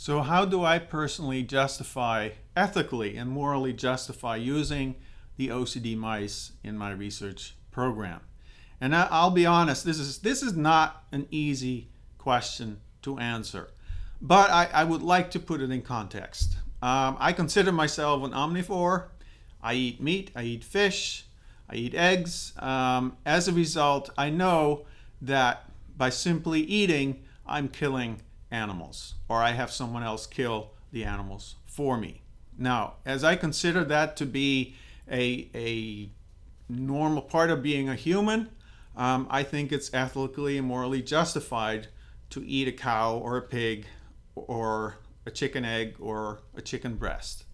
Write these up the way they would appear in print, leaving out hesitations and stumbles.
So, how do I personally justify, ethically and morally justify using the OCD mice in my research program? And I'll be honest, this is not an easy question to answer, but I would like to put it in context. I consider myself an omnivore. I eat meat, I eat fish, I eat eggs. As a result, I know that by simply eating, I'm killing animals, or I have someone else kill the animals for me. Now, as I consider that to be a normal part of being a human, I think it's ethically and morally justified to eat a cow or a pig or a chicken egg or a chicken breast.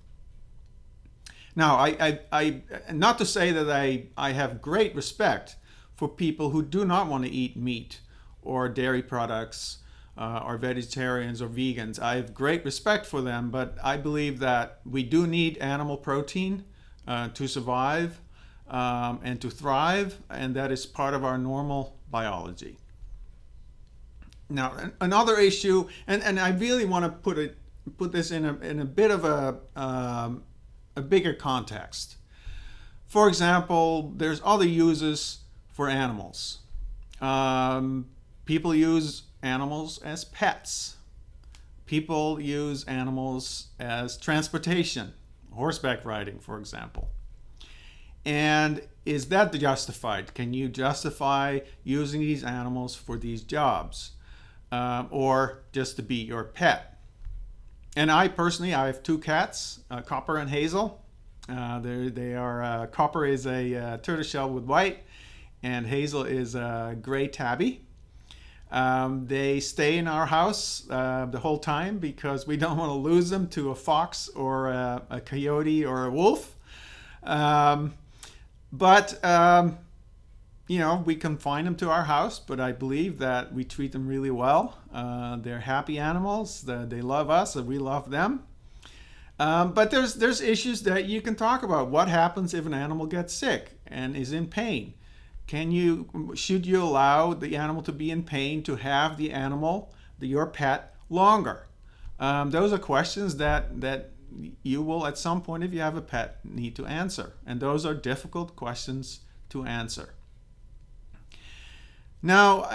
Now, I not to say that I have great respect for people who do not want to eat meat or dairy products, or vegetarians or vegans. I have great respect for them, but I believe that we do need animal protein to survive and to thrive, and that is part of our normal biology. Now, another issue, and I really want to put this in a bit of a bigger context. For example, there's other uses for animals. People use animals as pets. People use animals as transportation, horseback riding, for example. And is that justified? Can you justify using these animals for these jobs, or just to be your pet? And I personally, I have two cats, Copper and Hazel. They are Copper is a tortoiseshell with white, and Hazel is a gray tabby. They stay in our house the whole time because we don't want to lose them to a fox or a coyote or a wolf. But we confine them to our house, but I believe that we treat them really well. They're happy animals. They love us and we love them. But there's issues that you can talk about. What happens if an animal gets sick and is in pain? Should you allow the animal to be in pain to have the animal, your pet, longer? Those are questions that you will, at some point, if you have a pet, need to answer. And those are difficult questions to answer. Now,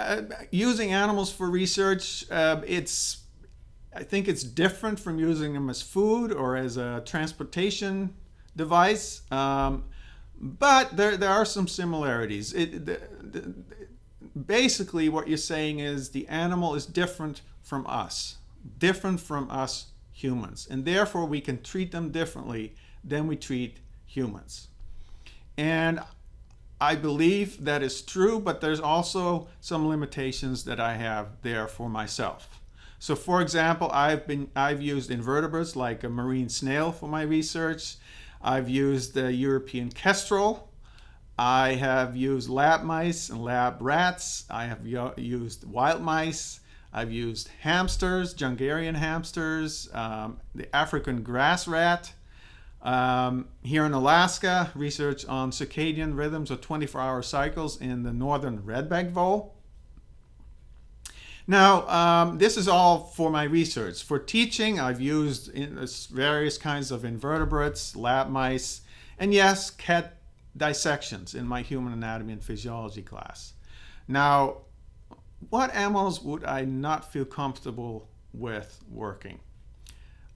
using animals for research, I think it's different from using them as food or as a transportation device. But there are some similarities. Basically, what you're saying is the animal is different from us humans, and therefore we can treat them differently than we treat humans. And I believe that is true, but there's also some limitations that I have there for myself. So, for example, I've used invertebrates like a marine snail for my research. I've used the European kestrel. I have used lab mice and lab rats. I have used wild mice. I've used hamsters, Jungarian hamsters, the African grass rat. Here in Alaska, research on circadian rhythms of 24-hour cycles in the northern redback vole. Now, this is all for my research. For teaching, I've used various kinds of invertebrates, lab mice, and yes, cat dissections in my human anatomy and physiology class. Now, what animals would I not feel comfortable with working?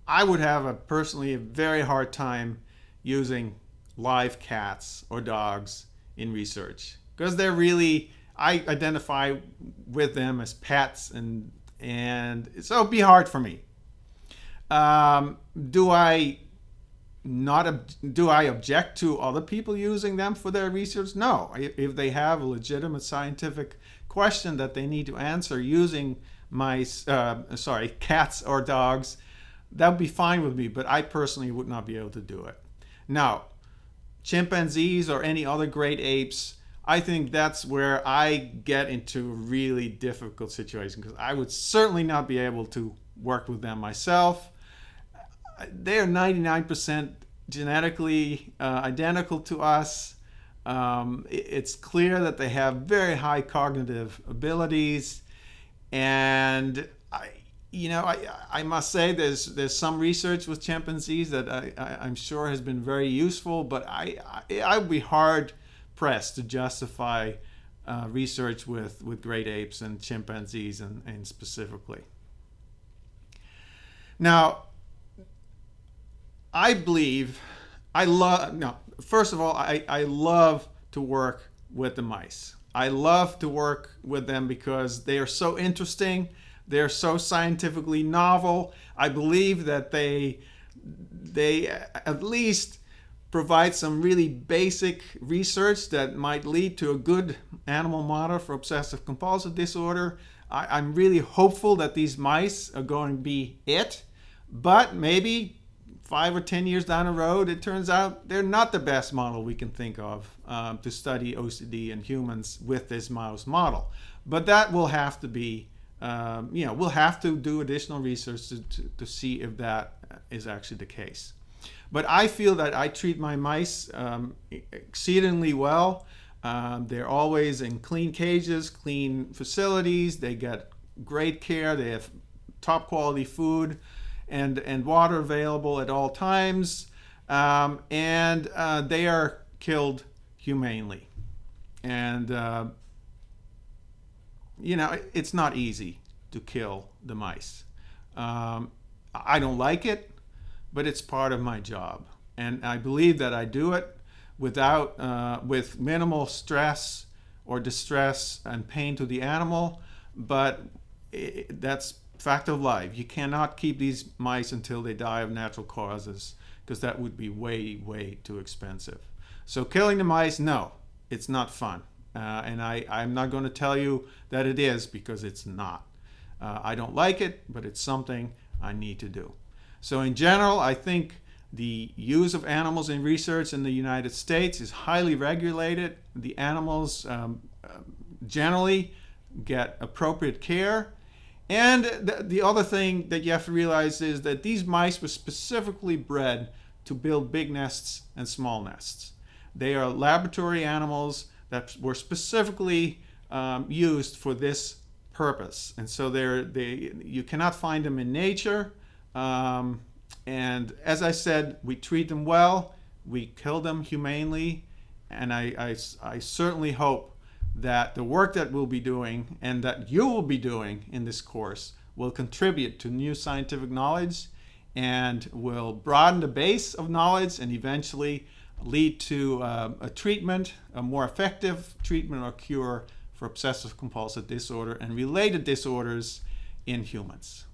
I would have personally a very hard time using live cats or dogs in research because I identify with them as pets, and so it'd be hard for me. Do I object to other people using them for their research? No. If they have a legitimate scientific question that they need to answer using cats or dogs, that would be fine with me, but I personally would not be able to do it. Now, chimpanzees or any other great apes, I think that's where I get into really difficult situations because I would certainly not be able to work with them myself. They are 99% genetically identical to us. It's clear that they have very high cognitive abilities, and I must say there's some research with chimpanzees that I'm sure has been very useful, but I would be hard pressed to justify research with great apes and chimpanzees and specifically. Now, I believe first of all, I love to work with the mice. I love to work with them because they are so interesting. They're so scientifically novel. I believe that they at least provide some really basic research that might lead to a good animal model for obsessive compulsive disorder. I'm really hopeful that these mice are going to be it, but maybe 5 or 10 years down the road, it turns out they're not the best model we can think of to study OCD in humans with this mouse model. But that will have to be we'll have to do additional research to see if that is actually the case. But I feel that I treat my mice exceedingly well. They're always in clean cages, clean facilities. They get great care. They have top quality food and water available at all times. And they are killed humanely. And it's not easy to kill the mice. I don't like it, but it's part of my job. And I believe that I do it with minimal stress or distress and pain to the animal, but that's fact of life. You cannot keep these mice until they die of natural causes, because that would be way, way too expensive. So killing the mice, no, it's not fun. And I'm not going to tell you that it is, because it's not. I don't like it, but it's something I need to do. So in general, I think the use of animals in research in the United States is highly regulated. The animals generally get appropriate care. And the other thing that you have to realize is that these mice were specifically bred to build big nests and small nests. They are laboratory animals that were specifically used for this purpose. And so you cannot find them in nature. And as I said, we treat them well, we kill them humanely, and I certainly hope that the work that we'll be doing and that you will be doing in this course will contribute to new scientific knowledge and will broaden the base of knowledge and eventually lead to a treatment, a more effective treatment or cure for obsessive compulsive disorder and related disorders in humans.